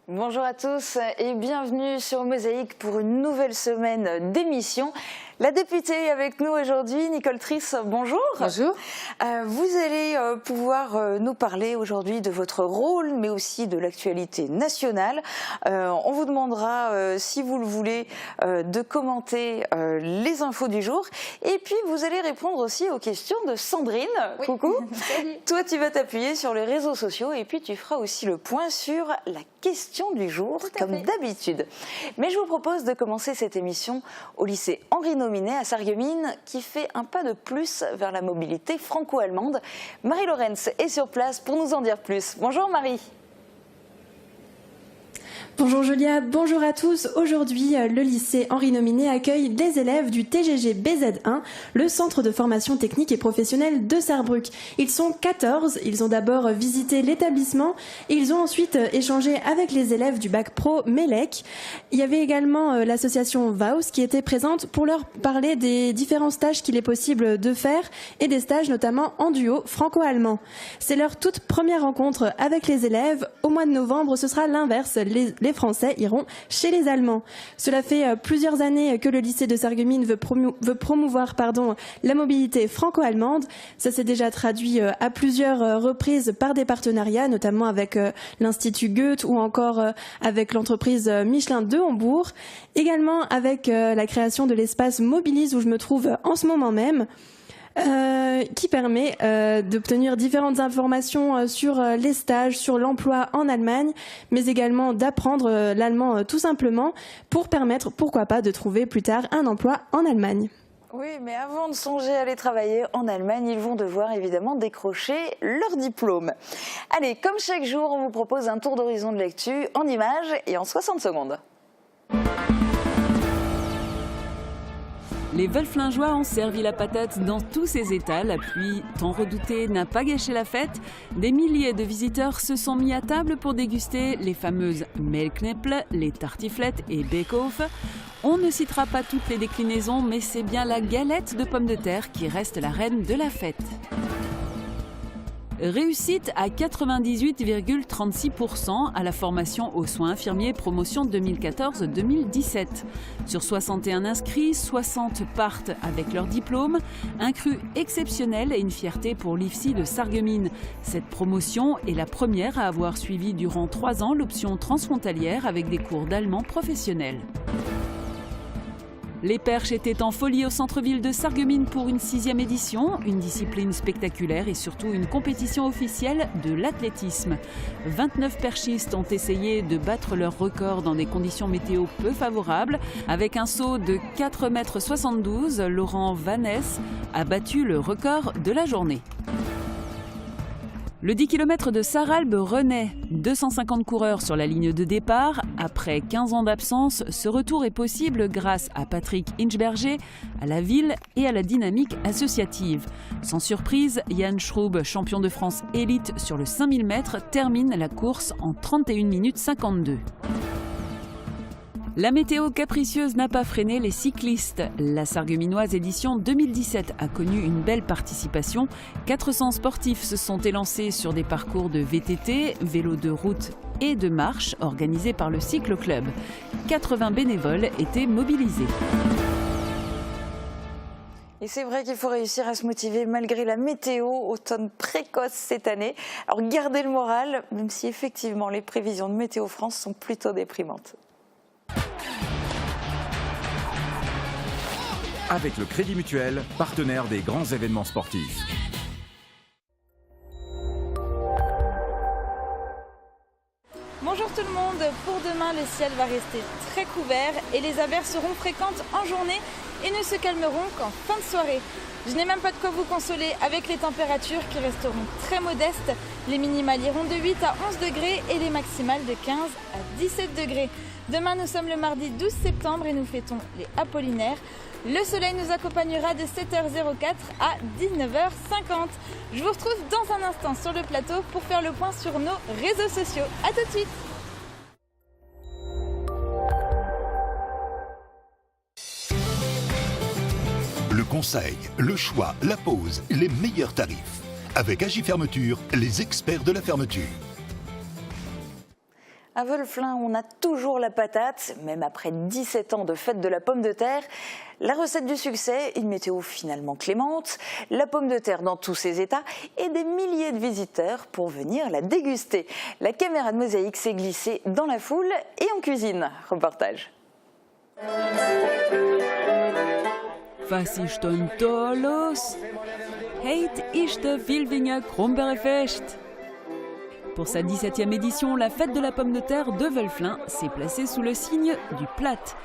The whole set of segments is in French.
Bonjour à tous et bienvenue sur Mosaïque pour une nouvelle semaine d'émission. La députée est avec nous aujourd'hui, Nicole Triss, bonjour. Bonjour. Vous allez pouvoir nous parler aujourd'hui de votre rôle, mais aussi de l'actualité nationale. On vous demandera, si vous le voulez, de commenter les infos du jour. Et puis, vous allez répondre aussi aux questions de Sandrine. Oui. Coucou. Salut. Toi, tu vas t'appuyer sur les réseaux sociaux et puis tu feras aussi le point sur la question du jour, comme d'habitude. Mais je vous propose de commencer cette émission au lycée Henri Nominet à Sarreguemines, qui fait un pas de plus vers la mobilité franco-allemande. Marie Lorenz est sur place pour nous en dire plus. Bonjour Marie. Bonjour Julia, bonjour à tous. Aujourd'hui, le lycée Henri Nominet accueille des élèves du TGG BZ1, le centre de formation technique et professionnelle de Sarrebruck. Ils sont 14, ils ont d'abord visité l'établissement et ils ont ensuite échangé avec les élèves du bac pro MELEC. Il y avait également l'association VAUS qui était présente pour leur parler des différents stages qu'il est possible de faire et des stages notamment en duo franco-allemand. C'est leur toute première rencontre avec les élèves. Au mois de novembre, ce sera l'inverse. Les Français iront chez les Allemands. Cela fait plusieurs années que le lycée de Sarreguemines veut promouvoir la mobilité franco-allemande. Ça s'est déjà traduit à plusieurs reprises par des partenariats, notamment avec l'Institut Goethe ou encore avec l'entreprise Michelin de Hambourg. Également avec la création de l'espace Mobilise où je me trouve en ce moment même. Qui permet d'obtenir différentes informations sur les stages, sur l'emploi en Allemagne, mais également d'apprendre l'allemand tout simplement pour permettre, pourquoi pas, de trouver plus tard un emploi en Allemagne. Oui, mais avant de songer à aller travailler en Allemagne, ils vont devoir évidemment décrocher leur diplôme. Allez, comme chaque jour, on vous propose un tour d'horizon de l'actu en images et en 60 secondes. Les Velflingeois ont servi la patate dans tous ses états. La pluie, tant redoutée, n'a pas gâché la fête. Des milliers de visiteurs se sont mis à table pour déguster les fameuses Mehlknäpple, les tartiflettes et Beekhof. On ne citera pas toutes les déclinaisons, mais c'est bien la galette de pommes de terre qui reste la reine de la fête. Réussite à 98,36% à la formation aux soins infirmiers promotion 2014-2017. Sur 61 inscrits, 60 partent avec leur diplôme. Un cru exceptionnel et une fierté pour l'IFSI de Sarreguemines. Cette promotion est la première à avoir suivi durant 3 ans l'option transfrontalière avec des cours d'allemand professionnel. Les perches étaient en folie au centre-ville de Sarreguemines pour une 6e édition, une discipline spectaculaire et surtout une compétition officielle de l'athlétisme. 29 perchistes ont essayé de battre leur record dans des conditions météo peu favorables. Avec un saut de 4,72 m, Laurent Vanès a battu le record de la journée. Le 10 km de Sarralbe renaît. 250 coureurs sur la ligne de départ. Après 15 ans d'absence, ce retour est possible grâce à Patrick Inchberger, à la ville et à la dynamique associative. Sans surprise, Yann Schroub, champion de France élite sur le 5000 mètres, termine la course en 31 minutes 52. La météo capricieuse n'a pas freiné les cyclistes. La Sarregueminoise édition 2017 a connu une belle participation. 400 sportifs se sont élancés sur des parcours de VTT, vélo de route et de marche organisés par le Cycle Club. 80 bénévoles étaient mobilisés. Et c'est vrai qu'il faut réussir à se motiver malgré la météo, automne précoce cette année. Alors gardez le moral, même si effectivement les prévisions de Météo France sont plutôt déprimantes. Avec le Crédit Mutuel, partenaire des grands événements sportifs. Bonjour tout le monde, pour demain le ciel va rester très couvert et les averses seront fréquentes en journée et ne se calmeront qu'en fin de soirée. Je n'ai même pas de quoi vous consoler avec les températures qui resteront très modestes. Les minimales iront de 8 à 11 degrés et les maximales de 15 à 17 degrés. Demain nous sommes le mardi 12 septembre et nous fêtons les Apollinaires. Le soleil nous accompagnera de 7h04 à 19h50. Je vous retrouve dans un instant sur le plateau pour faire le point sur nos réseaux sociaux. A tout de suite. Le conseil, le choix, la pause, les meilleurs tarifs. Avec Agi Fermeture, les experts de la fermeture. À Wölflin, on a toujours la patate, même après 17 ans de fête de la pomme de terre. La recette du succès, une météo finalement clémente, la pomme de terre dans tous ses états et des milliers de visiteurs pour venir la déguster. La caméra de Mosaïque s'est glissée dans la foule et en cuisine. Reportage. Was ist denn da los? Heute ist der Wilwinger Kronbergfest. Pour sa 17e édition, la fête de la pomme de terre de Wölflin s'est placée sous le signe du Platt.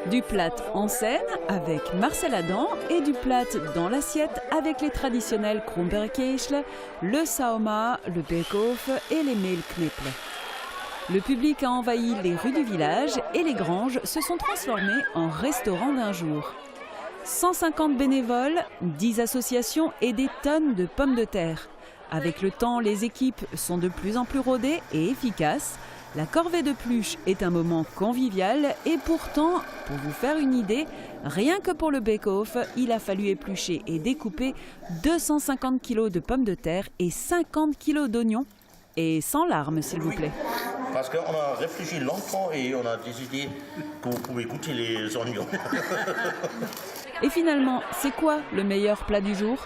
Du Platt en scène avec Marcel Adam et du Platt dans l'assiette avec les traditionnels Kronbergkäsle, le Sauma, le Beckhof et les Mehlkneppel. Le public a envahi les rues du village et les granges se sont transformées en restaurants d'un jour. 150 bénévoles, 10 associations et des tonnes de pommes de terre. Avec le temps, les équipes sont de plus en plus rodées et efficaces. La corvée de pluche est un moment convivial et pourtant, pour vous faire une idée, rien que pour le Beckhof, il a fallu éplucher et découper 250 kg de pommes de terre et 50 kg d'oignons. Et sans larmes, s'il vous plaît. Parce qu'on a réfléchi longtemps et on a décidé que vous pouvez goûter les oignons. Et finalement, c'est quoi le meilleur plat du jour ?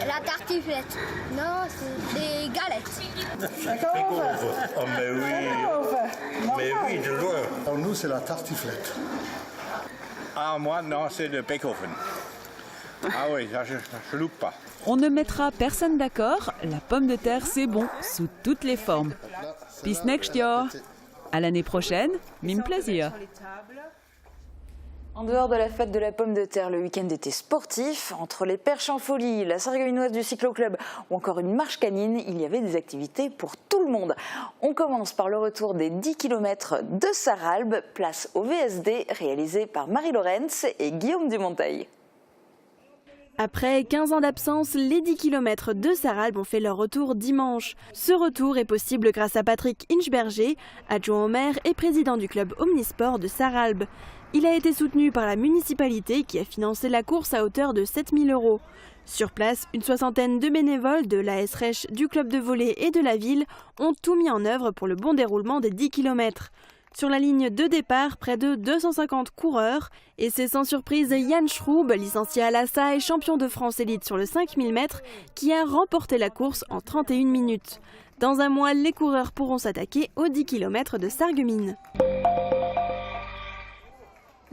La tartiflette. Non, c'est des galettes. Oh, mais oui, de loin. Alors nous, c'est la tartiflette. Ah, moi, non, c'est le Beckhofen. Ah oui, je loupe pas. On ne mettra personne d'accord, la pomme de terre c'est bon, sous toutes les formes. Bis nächstes Jahr. À l'année prochaine, mim plaisir. En dehors de la fête de la pomme de terre, le week-end était sportif. Entre les perches en folie, la sargueminoise du cyclo-club ou encore une marche canine, il y avait des activités pour tout le monde. On commence par le retour des 10 km de Sarralbe, place au VSD, réalisé par Marie Lorenz et Guillaume Dumonteil. Après 15 ans d'absence, les 10 km de Sarralbe ont fait leur retour dimanche. Ce retour est possible grâce à Patrick Inchberger, adjoint au maire et président du club Omnisport de Sarralbe. Il a été soutenu par la municipalité qui a financé la course à hauteur de 7 000 €. Sur place, une soixantaine de bénévoles de l'AS Rech, du club de volley et de la ville ont tout mis en œuvre pour le bon déroulement des 10 km. Sur la ligne de départ, près de 250 coureurs. Et c'est sans surprise Yann Schroub, licencié à l'ASA et champion de France élite sur le 5000 mètres, qui a remporté la course en 31 minutes. Dans un mois, les coureurs pourront s'attaquer aux 10 km de Sarreguemines.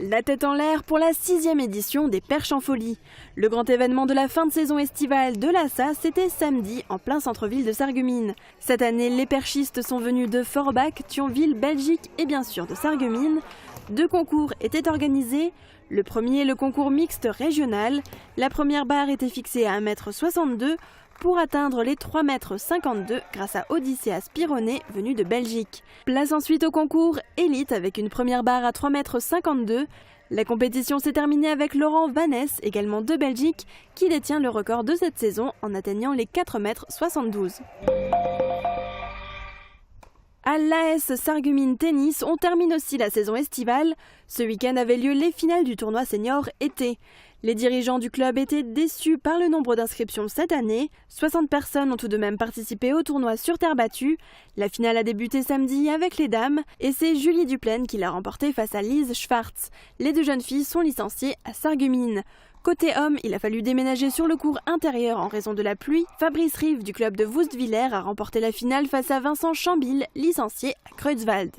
La tête en l'air pour la 6e édition des Perches en folie. Le grand événement de la fin de saison estivale de l'ASA, c'était samedi en plein centre-ville de Sarreguemines. Cette année, les perchistes sont venus de Forbach, Thionville, Belgique et bien sûr de Sarreguemines. 2 concours étaient organisés. Le premier, le concours mixte régional. La première barre était fixée à 1,62 m pour atteindre les 3,52 m grâce à Odysseas Pironnet venu de Belgique. Place ensuite au concours élite avec une première barre à 3,52 m. La compétition s'est terminée avec Laurent Vanès, également de Belgique, qui détient le record de cette saison en atteignant les 4,72 m. À l'AS Sarreguemines Tennis, on termine aussi la saison estivale. Ce week-end avaient lieu les finales du tournoi senior été. Les dirigeants du club étaient déçus par le nombre d'inscriptions cette année. 60 personnes ont tout de même participé au tournoi sur terre battue. La finale a débuté samedi avec les dames et c'est Julie Duplaine qui l'a remportée face à Lise Schwartz. Les 2 jeunes filles sont licenciées à Sarreguemines. Côté hommes, il a fallu déménager sur le court intérieur en raison de la pluie. Fabrice Rive du club de Woustviller a remporté la finale face à Vincent Chambil, licencié à Creutzwald.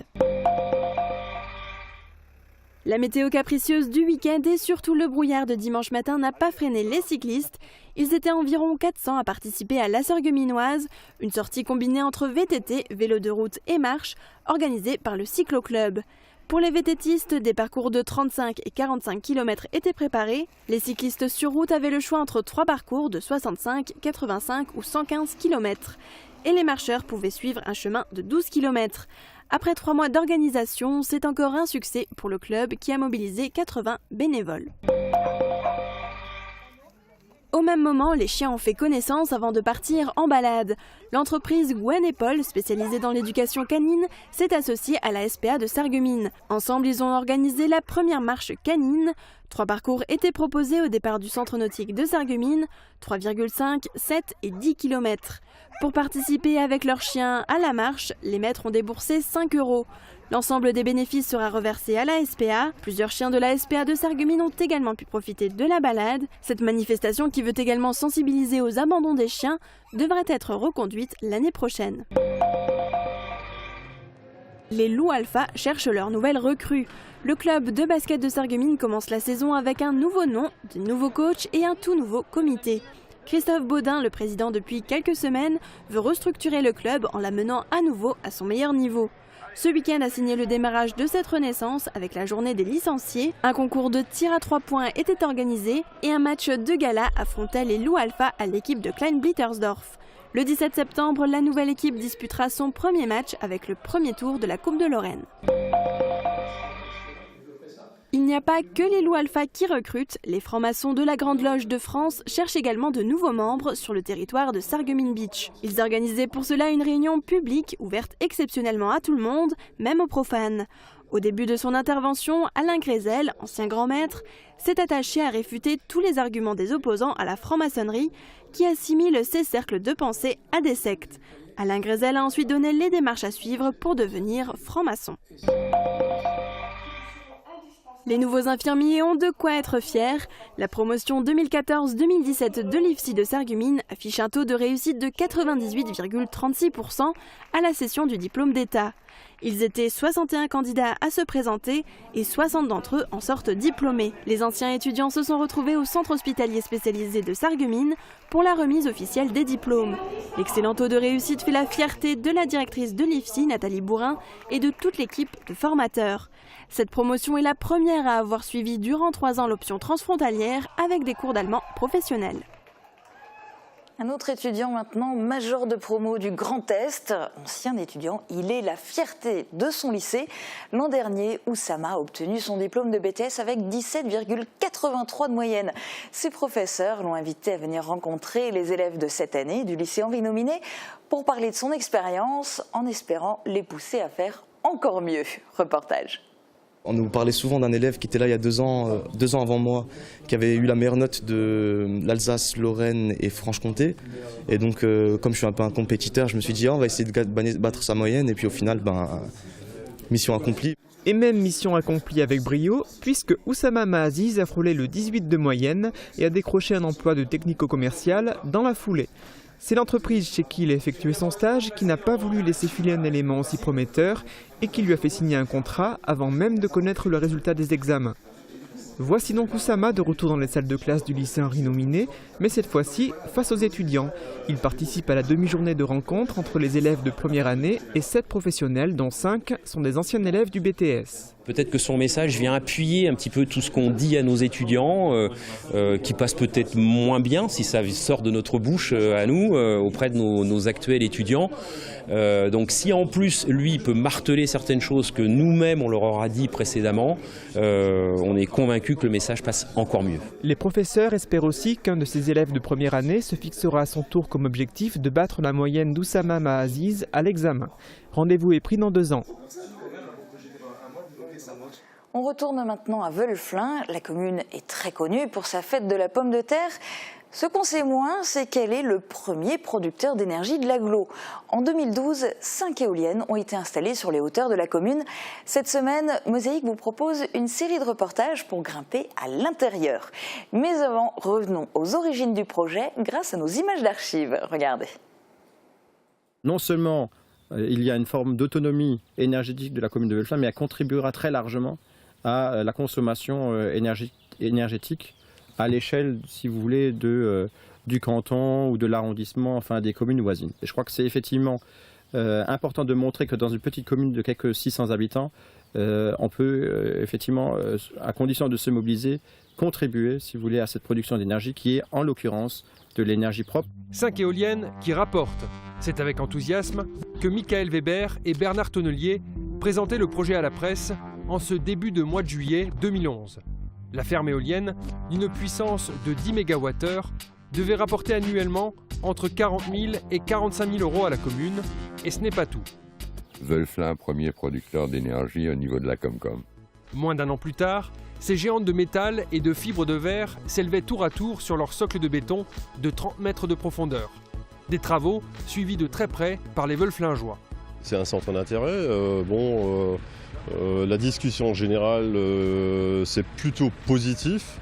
La météo capricieuse du week-end et surtout le brouillard de dimanche matin n'a pas freiné les cyclistes. Ils étaient environ 400 à participer à la Sarregueminoise, une sortie combinée entre VTT, vélo de route et marche, organisée par le Cyclo-Club. Pour les VTTistes, des parcours de 35 et 45 km étaient préparés. Les cyclistes sur route avaient le choix entre 3 parcours de 65, 85 ou 115 km. Et les marcheurs pouvaient suivre un chemin de 12 km. Après 3 mois d'organisation, c'est encore un succès pour le club qui a mobilisé 80 bénévoles. Au même moment, les chiens ont fait connaissance avant de partir en balade. L'entreprise Gwen et Paul, spécialisée dans l'éducation canine, s'est associée à la SPA de Sarreguemines. Ensemble, ils ont organisé la première marche canine. 3 parcours étaient proposés au départ du centre nautique de Sarreguemines, 3,5, 7 et 10 km. Pour participer avec leurs chiens à la marche, les maîtres ont déboursé 5 €. L'ensemble des bénéfices sera reversé à la SPA. Plusieurs chiens de la SPA de Sarreguemines ont également pu profiter de la balade. Cette manifestation, qui veut également sensibiliser aux abandons des chiens, devrait être reconduite l'année prochaine. Les Loups Alpha cherchent leur nouvelle recrue. Le club de basket de Sarreguemines commence la saison avec un nouveau nom, de nouveaux coachs et un tout nouveau comité. Christophe Baudin, le président depuis quelques semaines, veut restructurer le club en l'amenant à nouveau à son meilleur niveau. Ce week-end a signé le démarrage de cette renaissance avec la journée des licenciés. Un concours de tir à 3 points était organisé et un match de gala affrontait les Loups Alpha à l'équipe de Klein-Blittersdorf. Le 17 septembre, la nouvelle équipe disputera son premier match avec le premier tour de la Coupe de Lorraine. Il n'y a pas que les Loups Alpha qui recrutent. Les francs-maçons de la Grande Loge de France cherchent également de nouveaux membres sur le territoire de Sarreguemines Beach. Ils organisaient pour cela une réunion publique ouverte exceptionnellement à tout le monde, même aux profanes. Au début de son intervention, Alain Grézel, ancien grand maître, s'est attaché à réfuter tous les arguments des opposants à la franc-maçonnerie qui assimilent ces cercles de pensée à des sectes. Alain Grézel a ensuite donné les démarches à suivre pour devenir franc-maçon. Les nouveaux infirmiers ont de quoi être fiers. La promotion 2014-2017 de l'IFSI de Sarreguemines affiche un taux de réussite de 98,36% à la session du diplôme d'État. Ils étaient 61 candidats à se présenter et 60 d'entre eux en sortent diplômés. Les anciens étudiants se sont retrouvés au centre hospitalier spécialisé de Sarreguemines pour la remise officielle des diplômes. L'excellent taux de réussite fait la fierté de la directrice de l'IFSI, Nathalie Bourrin, et de toute l'équipe de formateurs. Cette promotion est la première à avoir suivi durant 3 ans l'option transfrontalière avec des cours d'allemand professionnels. Un autre étudiant maintenant, major de promo du Grand Est, ancien étudiant, il est la fierté de son lycée. L'an dernier, Oussama a obtenu son diplôme de BTS avec 17,83 de moyenne. Ses professeurs l'ont invité à venir rencontrer les élèves de cette année du lycée Henri Nominet pour parler de son expérience en espérant les pousser à faire encore mieux. Reportage. On nous parlait souvent d'un élève qui était là il y a 2 ans avant moi, qui avait eu la meilleure note de l'Alsace, Lorraine et Franche-Comté. Et donc, comme je suis un peu un compétiteur, je me suis dit, on va essayer de battre sa moyenne. Et puis au final, mission accomplie. Et même mission accomplie avec brio, puisque Oussama Maaziz a frôlé le 18 de moyenne et a décroché un emploi de technico-commercial dans la foulée. C'est l'entreprise chez qui il a effectué son stage qui n'a pas voulu laisser filer un élément aussi prometteur et qui lui a fait signer un contrat avant même de connaître le résultat des examens. Voici donc Oussama de retour dans les salles de classe du lycée Henri Nominet, mais cette fois-ci face aux étudiants. Il participe à la demi-journée de rencontre entre les élèves de première année et 7 professionnels, dont 5 sont des anciens élèves du BTS. Peut-être que son message vient appuyer un petit peu tout ce qu'on dit à nos étudiants, qui passe peut-être moins bien si ça sort de notre bouche à nous, auprès de nos actuels étudiants. Donc si en plus lui peut marteler certaines choses que nous-mêmes on leur aura dit précédemment, on est convaincu que le message passe encore mieux. Les professeurs espèrent aussi qu'un de ces élèves de première année se fixera à son tour comme objectif de battre la moyenne d'Oussama Maaziz à l'examen. Rendez-vous est pris dans 2 ans. On retourne maintenant à Veulflin. La commune est très connue pour sa fête de la pomme de terre. Ce qu'on sait moins, c'est qu'elle est le premier producteur d'énergie de l'agglo. En 2012, 5 éoliennes ont été installées sur les hauteurs de la commune. Cette semaine, Mosaïque vous propose une série de reportages pour grimper à l'intérieur. Mais avant, revenons aux origines du projet grâce à nos images d'archives. Regardez. Non seulement il y a une forme d'autonomie énergétique de la commune de Veulflin, mais elle contribuera très largement à la consommation énergétique à l'échelle, si vous voulez, du canton ou de l'arrondissement, enfin des communes voisines. Et je crois que c'est effectivement important de montrer que dans une petite commune de quelques 600 habitants, on peut effectivement, à condition de se mobiliser, contribuer, si vous voulez, à cette production d'énergie qui est, en l'occurrence, de l'énergie propre. 5 éoliennes qui rapportent. C'est avec enthousiasme que Michael Weber et Bernard Tonnelier présentaient le projet à la presse en ce début de mois de juillet 2011. La ferme éolienne, d'une puissance de 10 MWh, devait rapporter annuellement entre 40 000 et 45 000 euros à la commune, et ce n'est pas tout. Veulflin, premier producteur d'énergie au niveau de la Comcom. Moins d'1 an plus tard, Ces géantes de métal et de fibres de verre s'élevaient tour à tour sur leur socle de béton de 30 mètres de profondeur. Des travaux suivis de très près par les Wölflingois. C'est un centre d'intérêt. La discussion générale, c'est plutôt positif.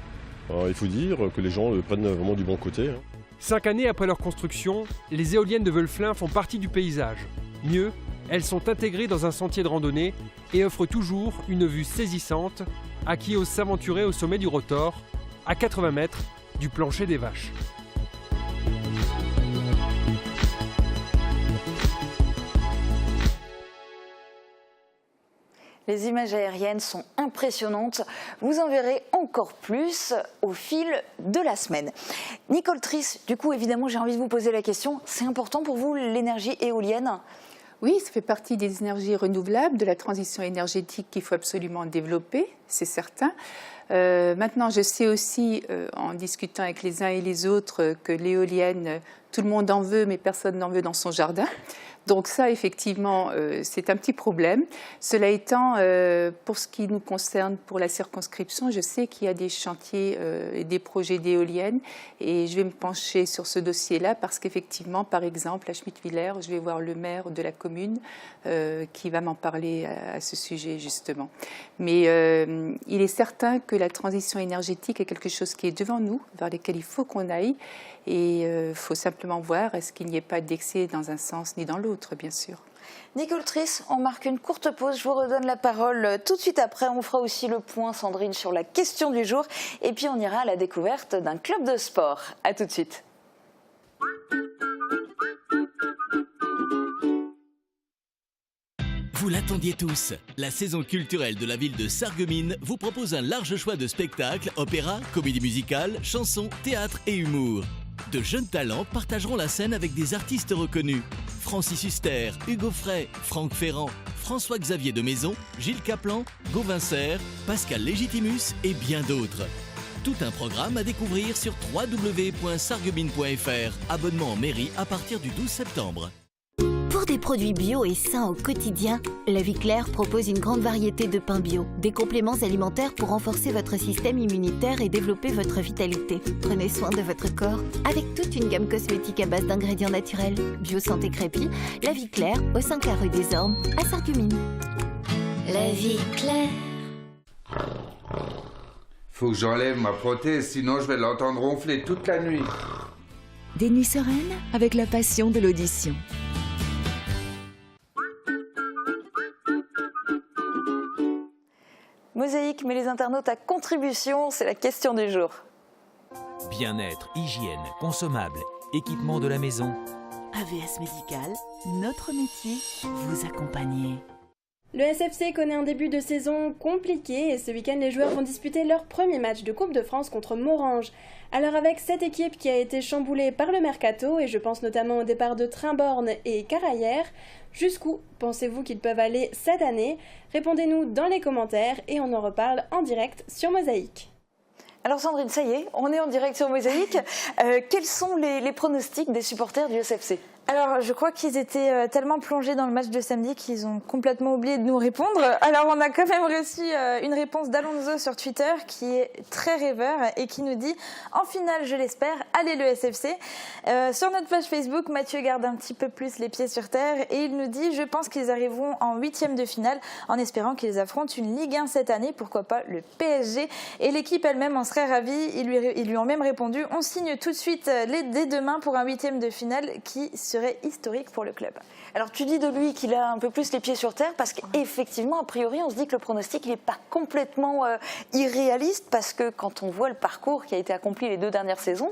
Il faut dire que les gens le prennent vraiment du bon côté. 5 années après leur construction, les éoliennes de Wölflin font partie du paysage. Mieux, elles sont intégrées dans un sentier de randonnée et offrent toujours une vue saisissante à qui ose s'aventurer au sommet du rotor, à 80 mètres du plancher des vaches. Les images aériennes sont impressionnantes. Vous en verrez encore plus au fil de la semaine. Nicole Triss, du coup, évidemment, j'ai envie de vous poser la question. C'est important pour vous l'énergie éolienne ? Oui, ça fait partie des énergies renouvelables, de la transition énergétique qu'il faut absolument développer, c'est certain. Maintenant, je sais aussi, en discutant avec les uns et les autres, que l'éolienne, tout le monde en veut, mais personne n'en veut dans son jardin. Donc ça, effectivement, c'est un petit problème. Cela étant, pour ce qui nous concerne, pour la circonscription, je sais qu'il y a des chantiers et des projets d'éoliennes et je vais me pencher sur ce dossier-là parce qu'effectivement, par exemple, à Schmitt-Villers, je vais voir le maire de la commune qui va m'en parler à ce sujet, justement. Mais il est certain que la transition énergétique est quelque chose qui est devant nous, vers lequel il faut qu'on aille. Et il faut simplement voir, est-ce qu'il n'y ait pas d'excès dans un sens ni dans l'autre, bien sûr. Nicole Triss, on marque une courte pause. Je vous redonne la parole tout de suite après. On fera aussi le point, Sandrine, sur la question du jour. Et puis on ira à la découverte d'un club de sport. À tout de suite. Vous l'attendiez tous, la saison culturelle de la ville de Sarreguemines vous propose un large choix de spectacles, opéras, comédies musicales, chansons, théâtre et humour. De jeunes talents partageront la scène avec des artistes reconnus. Francis Huster, Hugo Frey, Franck Ferrand, François-Xavier de Maison, Gilles Caplan, Gauvin Serre, Pascal Légitimus et bien d'autres. Tout un programme à découvrir sur www.sarreguemines.fr. Abonnement en mairie à partir du 12 septembre. Pour des produits bio et sains au quotidien, La Vie Claire propose une grande variété de pains bio, des compléments alimentaires pour renforcer votre système immunitaire et développer votre vitalité. Prenez soin de votre corps avec toute une gamme cosmétique à base d'ingrédients naturels. Bio Santé Crépy, La Vie Claire, au 5 rue des Ormes, à Sarreguemines. La Vie Claire. Faut que j'enlève ma prothèse, sinon je vais l'entendre ronfler toute la nuit. Des nuits sereines avec la passion de l'audition. Mosaïque met les internautes à contribution, c'est la question du jour. Bien-être, hygiène, consommables, équipement de la maison. AVS Médical, notre métier, vous accompagner. Le SFC connaît un début de saison compliqué et ce week-end les joueurs vont disputer leur premier match de Coupe de France contre Morange. Alors avec cette équipe qui a été chamboulée par le mercato et je pense notamment au départ de Trimborn et Caraillère, jusqu'où pensez-vous qu'ils peuvent aller cette année? Répondez-nous dans les commentaires et on en reparle en direct sur Mosaïque. Alors Sandrine, ça y est, on est en direct sur Mosaïque. Quels sont les pronostics des supporters du SFC ? Alors, je crois qu'ils étaient tellement plongés dans le match de samedi qu'ils ont complètement oublié de nous répondre. Alors, on a quand même reçu une réponse d'Alonso sur Twitter qui est très rêveur et qui nous dit « En finale, je l'espère, allez le SFC ». Sur notre page Facebook, Mathieu garde un petit peu plus les pieds sur terre et il nous dit « Je pense qu'ils arriveront en 8e de finale en espérant qu'ils affrontent une Ligue 1 cette année, pourquoi pas le PSG ». Et l'équipe elle-même en serait ravie. Ils lui ont même répondu « On signe tout de suite dès demain pour un 8e de finale qui serait historique pour le club ». Alors tu dis de lui qu'il a un peu plus les pieds sur terre parce qu'effectivement, a priori, on se dit que le pronostic n'est pas complètement irréaliste parce que quand on voit le parcours qui a été accompli les 2 dernières saisons,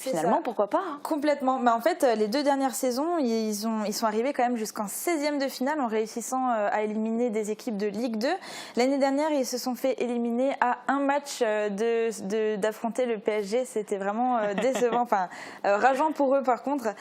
finalement, pourquoi pas hein. Complètement. Mais en fait, les 2 dernières saisons, ils sont arrivés quand même jusqu'en 16e de finale en réussissant à éliminer des équipes de Ligue 2. L'année dernière, ils se sont fait éliminer à un match d'affronter le PSG. C'était vraiment décevant, enfin rageant pour eux par contre.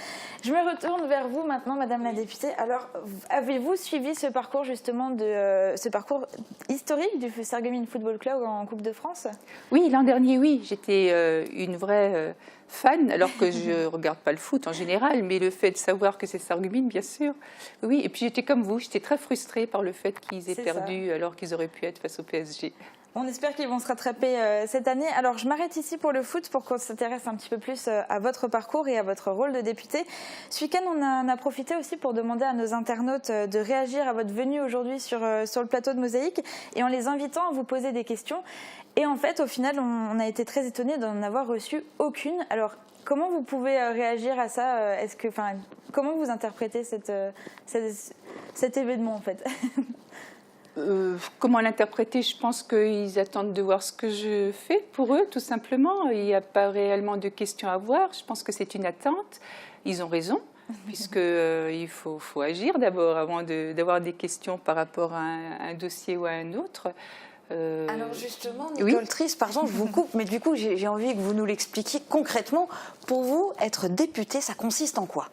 Je me retourne vers vous maintenant, Madame la députée. Alors, avez-vous suivi ce parcours justement ce parcours historique du Sarreguemines Football Club en Coupe de France ? Oui, l'an dernier, oui. J'étais une vraie fan, alors que je ne regarde pas le foot en général, mais le fait de savoir que c'est Sarreguemines, bien sûr. Oui, et puis j'étais comme vous, j'étais très frustrée par le fait qu'ils aient perdu alors qu'ils auraient pu être face au PSG. On espère qu'ils vont se rattraper cette année. Alors, je m'arrête ici pour le foot pour qu'on s'intéresse un petit peu plus à votre parcours et à votre rôle de député. Ce week-end, on en a profité aussi pour demander à nos internautes de réagir à votre venue aujourd'hui sur le plateau de Mosaïque et en les invitant à vous poser des questions. Et en fait, au final, on a été très étonnés d'en avoir reçu aucune. Alors, comment vous pouvez réagir à ça ? Comment vous interprétez cet événement en fait ? Comment l'interpréter ? Je pense qu'ils attendent de voir ce que je fais pour eux, tout simplement. Il n'y a pas réellement de questions à avoir. Je pense que c'est une attente. Ils ont raison, puisqu'il faut agir d'abord avant d'avoir des questions par rapport à un dossier ou à un autre. Alors justement, Nicole Trisse, pardon, je vous coupe, mais du coup, j'ai envie que vous nous l'expliquiez concrètement. Pour vous, être député, ça consiste en quoi ?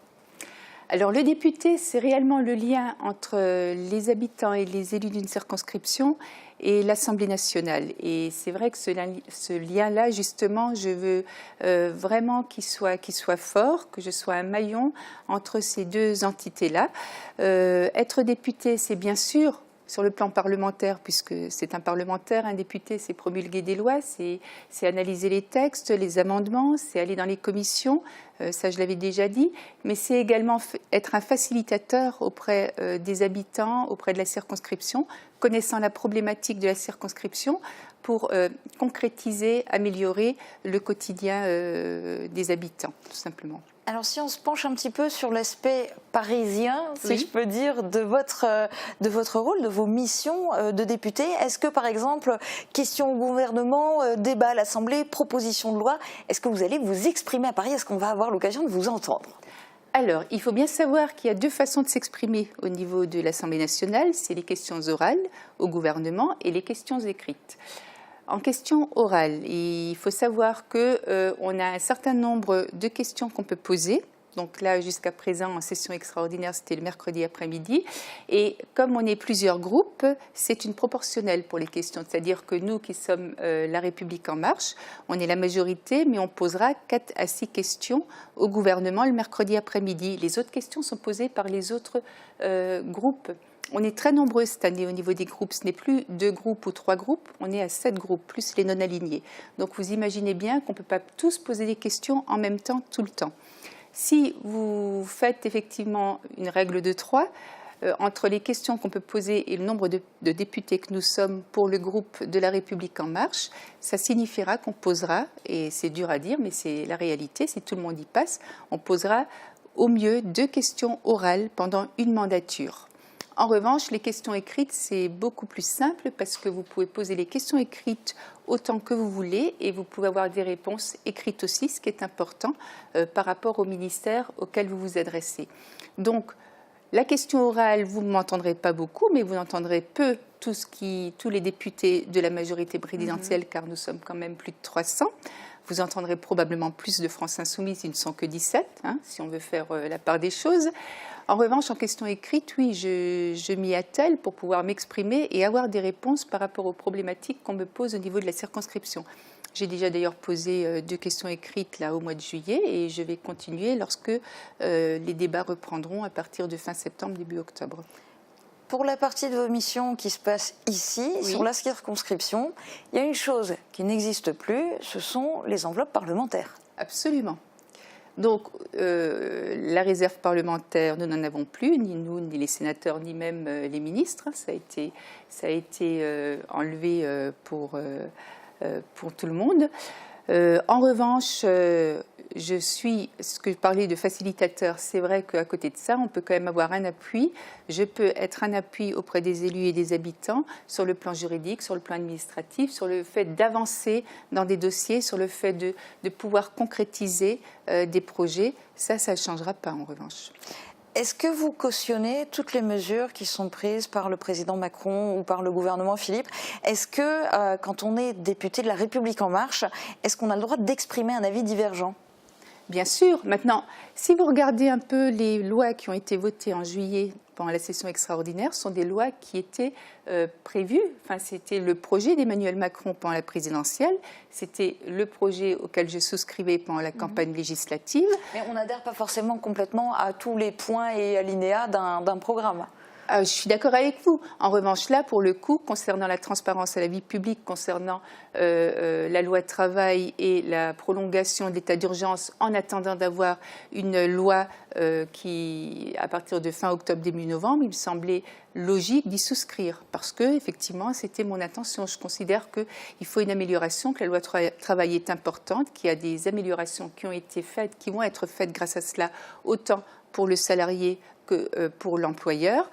Alors le député, c'est réellement le lien entre les habitants et les élus d'une circonscription et l'Assemblée nationale. Et c'est vrai que ce lien-là, justement, je veux vraiment qu'il soit fort, que je sois un maillon entre ces deux entités-là. Être député, c'est bien sûr sur le plan parlementaire, puisque c'est un parlementaire, un député, c'est promulguer des lois, c'est analyser les textes, les amendements, c'est aller dans les commissions, ça je l'avais déjà dit, mais c'est également être un facilitateur auprès des habitants, auprès de la circonscription, connaissant la problématique de la circonscription pour concrétiser, améliorer le quotidien des habitants, tout simplement. Alors si on se penche un petit peu sur l'aspect parisien, si je peux dire, de votre rôle, de vos missions de député, est-ce que par exemple, question au gouvernement, débat à l'Assemblée, proposition de loi, est-ce que vous allez vous exprimer à Paris ? Est-ce qu'on va avoir l'occasion de vous entendre ? Alors, il faut bien savoir qu'il y a deux façons de s'exprimer au niveau de l'Assemblée nationale, c'est les questions orales au gouvernement et les questions écrites. En question orale, il faut savoir qu'on a un certain nombre de questions qu'on peut poser. Donc là, jusqu'à présent, en session extraordinaire, c'était le mercredi après-midi. Et comme on est plusieurs groupes, c'est une proportionnelle pour les questions. C'est-à-dire que nous, qui sommes La République En Marche, on est la majorité, mais on posera 4 à 6 questions au gouvernement le mercredi après-midi. Les autres questions sont posées par les autres groupes. On est très nombreux cette année au niveau des groupes. Ce n'est plus 2 groupes ou 3 groupes, on est à 7 groupes, plus les non-alignés. Donc vous imaginez bien qu'on ne peut pas tous poser des questions en même temps, tout le temps. Si vous faites effectivement une règle de 3, entre les questions qu'on peut poser et le nombre de députés que nous sommes pour le groupe de La République En Marche, ça signifiera qu'on posera, et c'est dur à dire, mais c'est la réalité, si tout le monde y passe, on posera au mieux 2 questions orales pendant une mandature. En revanche, les questions écrites, c'est beaucoup plus simple parce que vous pouvez poser les questions écrites autant que vous voulez et vous pouvez avoir des réponses écrites aussi, ce qui est important par rapport au ministère auquel vous vous adressez. Donc, la question orale, vous ne m'entendrez pas beaucoup, mais vous entendrez peu tous les députés de la majorité présidentielle, car nous sommes quand même plus de 300. Vous entendrez probablement plus de France Insoumise, ils ne sont que 17, si on veut faire la part des choses. En revanche, en question écrite, oui, je m'y attelle pour pouvoir m'exprimer et avoir des réponses par rapport aux problématiques qu'on me pose au niveau de la circonscription. J'ai déjà d'ailleurs posé 2 questions écrites là, au mois de juillet et je vais continuer lorsque les débats reprendront à partir de fin septembre, début octobre. Pour la partie de vos missions qui se passe ici, sur la circonscription, il y a une chose qui n'existe plus, ce sont les enveloppes parlementaires. Absolument. Donc, la réserve parlementaire, nous n'en avons plus, ni nous, ni les sénateurs, ni même les ministres. Ça a été enlevé pour tout le monde. En revanche, ce que je parlais de facilitateur, c'est vrai qu'à côté de ça, on peut quand même avoir un appui. Je peux être un appui auprès des élus et des habitants sur le plan juridique, sur le plan administratif, sur le fait d'avancer dans des dossiers, sur le fait de pouvoir concrétiser des projets. Ça ne changera pas en revanche. Est-ce que vous cautionnez toutes les mesures qui sont prises par le président Macron ou par le gouvernement Philippe ? Est-ce que, quand on est député de La République En Marche, est-ce qu'on a le droit d'exprimer un avis divergent ? Bien sûr. Maintenant, si vous regardez un peu les lois qui ont été votées en juillet pendant la session extraordinaire, ce sont des lois qui étaient prévues. Enfin, c'était le projet d'Emmanuel Macron pendant la présidentielle. C'était le projet auquel je souscrivais pendant la campagne législative. Mais on n'adhère pas forcément complètement à tous les points et alinéas d'un programme. Je suis d'accord avec vous. En revanche, là, pour le coup, concernant la transparence à la vie publique, concernant la loi travail et la prolongation de l'état d'urgence en attendant d'avoir une loi qui, à partir de fin octobre, début novembre, il me semblait logique d'y souscrire parce que, effectivement, c'était mon intention. Je considère qu'il faut une amélioration, que la loi travail est importante, qu'il y a des améliorations qui ont été faites, qui vont être faites grâce à cela, autant pour le salarié que pour l'employeur.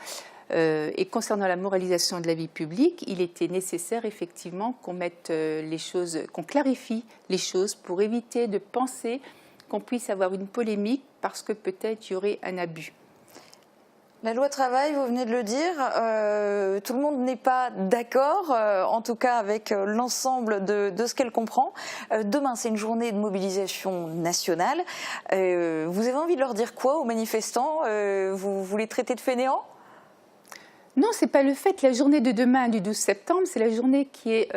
Et concernant la moralisation de la vie publique, il était nécessaire effectivement qu'on mette les choses, qu'on clarifie les choses pour éviter de penser qu'on puisse avoir une polémique parce que peut-être il y aurait un abus. La loi travail, vous venez de le dire, tout le monde n'est pas d'accord, en tout cas avec l'ensemble de ce qu'elle comprend. Demain, c'est une journée de mobilisation nationale. Vous avez envie de leur dire quoi aux manifestants? Vous les traitez de fainéants? Non, ce n'est pas le fait. La journée de demain, du 12 septembre, c'est la journée qui est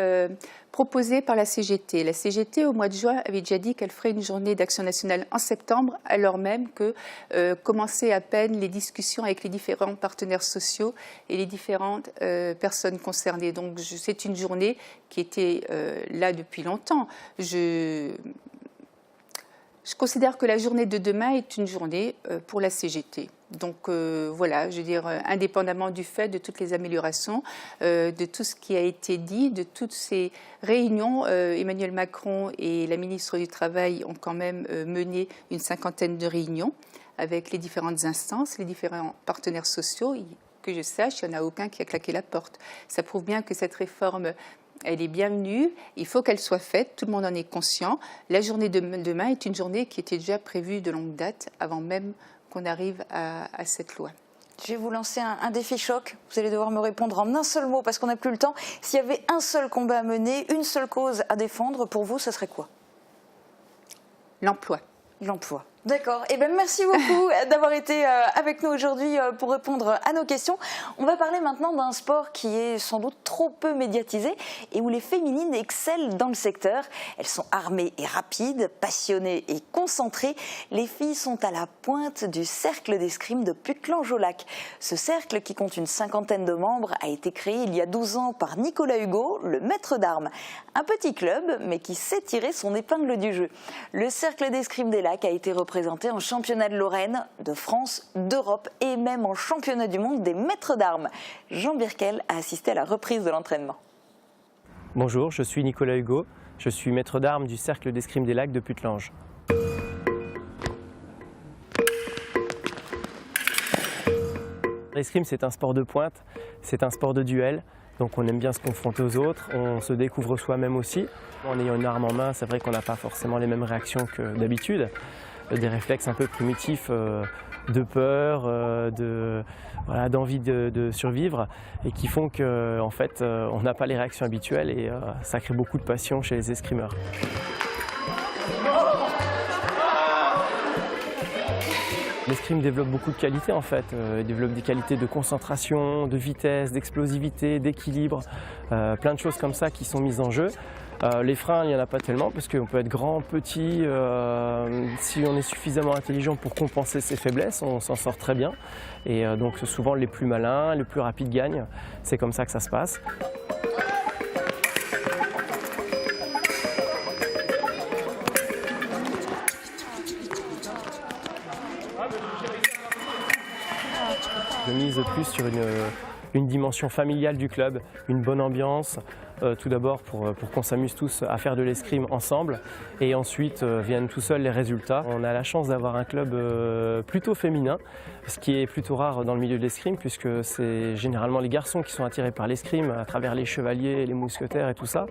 proposée par la CGT. La CGT, au mois de juin, avait déjà dit qu'elle ferait une journée d'action nationale en septembre, alors même que commençaient à peine les discussions avec les différents partenaires sociaux et les différentes personnes concernées. Donc, c'est une journée qui était là depuis longtemps. Je considère que la journée de demain est une journée pour la CGT. Donc voilà, je veux dire, indépendamment du fait de toutes les améliorations, de tout ce qui a été dit, de toutes ces réunions, Emmanuel Macron et la ministre du Travail ont quand même mené une 50aine de réunions avec les différentes instances, les différents partenaires sociaux. Que je sache, il n'y en a aucun qui a claqué la porte. Ça prouve bien que cette réforme, elle est bienvenue, il faut qu'elle soit faite, tout le monde en est conscient. La journée de demain est une journée qui était déjà prévue de longue date, avant même qu'on arrive à cette loi. Je vais vous lancer un défi choc. Vous allez devoir me répondre en un seul mot parce qu'on n'a plus le temps. S'il y avait un seul combat à mener, une seule cause à défendre, pour vous, ce serait quoi? L'emploi. L'emploi. D'accord. Eh bien, merci beaucoup d'avoir été avec nous aujourd'hui pour répondre à nos questions. On va parler maintenant d'un sport qui est sans doute trop peu médiatisé et où les féminines excellent dans le secteur. Elles sont armées et rapides, passionnées et concentrées. Les filles sont à la pointe du cercle d'escrime de Putelange-au-Lac. Ce cercle, qui compte une 50aine de membres, a été créé il y a 12 ans par Nicolas Hugo, le maître d'armes. Un petit club, mais qui sait tirer son épingle du jeu. Le cercle d'escrime des Lacs a été représenté en championnat de Lorraine, de France, d'Europe et même en championnat du monde des maîtres d'armes. Jean Birkel a assisté à la reprise de l'entraînement. Bonjour, je suis Nicolas Hugo, je suis maître d'armes du cercle d'escrime des Lacs de Putelange. L'escrime, c'est un sport de pointe, c'est un sport de duel. Donc on aime bien se confronter aux autres, on se découvre soi-même aussi. En ayant une arme en main, c'est vrai qu'on n'a pas forcément les mêmes réactions que d'habitude. Des réflexes un peu primitifs de peur, d'envie de survivre et qui font qu'en fait, on n'a pas les réactions habituelles et ça crée beaucoup de passion chez les escrimeurs. L'escrime développe beaucoup de qualités en fait, il développe des qualités de concentration, de vitesse, d'explosivité, d'équilibre, plein de choses comme ça qui sont mises en jeu. Les freins, il n'y en a pas tellement parce qu'on peut être grand, petit, si on est suffisamment intelligent pour compenser ses faiblesses, on s'en sort très bien. Et donc souvent les plus malins, les plus rapides gagnent, c'est comme ça que ça se passe. Je mise plus sur une dimension familiale du club, une bonne ambiance, tout d'abord pour qu'on s'amuse tous à faire de l'escrime ensemble et ensuite viennent tout seuls les résultats. On a la chance d'avoir un club plutôt féminin, ce qui est plutôt rare dans le milieu de l'escrime puisque c'est généralement les garçons qui sont attirés par l'escrime à travers les chevaliers, les mousquetaires et tout ça.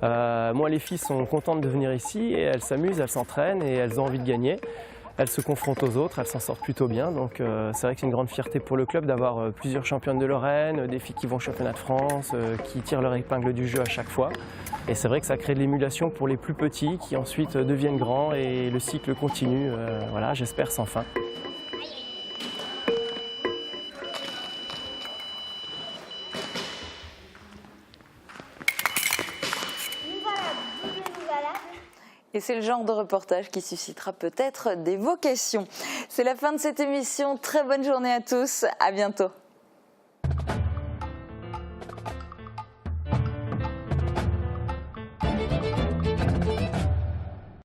Moi, les filles sont contentes de venir ici et elles s'amusent, elles s'entraînent et elles ont envie de gagner. Elles se confrontent aux autres, elles s'en sortent plutôt bien, donc c'est vrai que c'est une grande fierté pour le club d'avoir plusieurs championnes de Lorraine, des filles qui vont au championnat de France, qui tirent leur épingle du jeu à chaque fois. Et c'est vrai que ça crée de l'émulation pour les plus petits qui ensuite deviennent grands et le cycle continue, voilà, j'espère sans fin. Et c'est le genre de reportage qui suscitera peut-être des vocations. C'est la fin de cette émission. Très bonne journée à tous. À bientôt.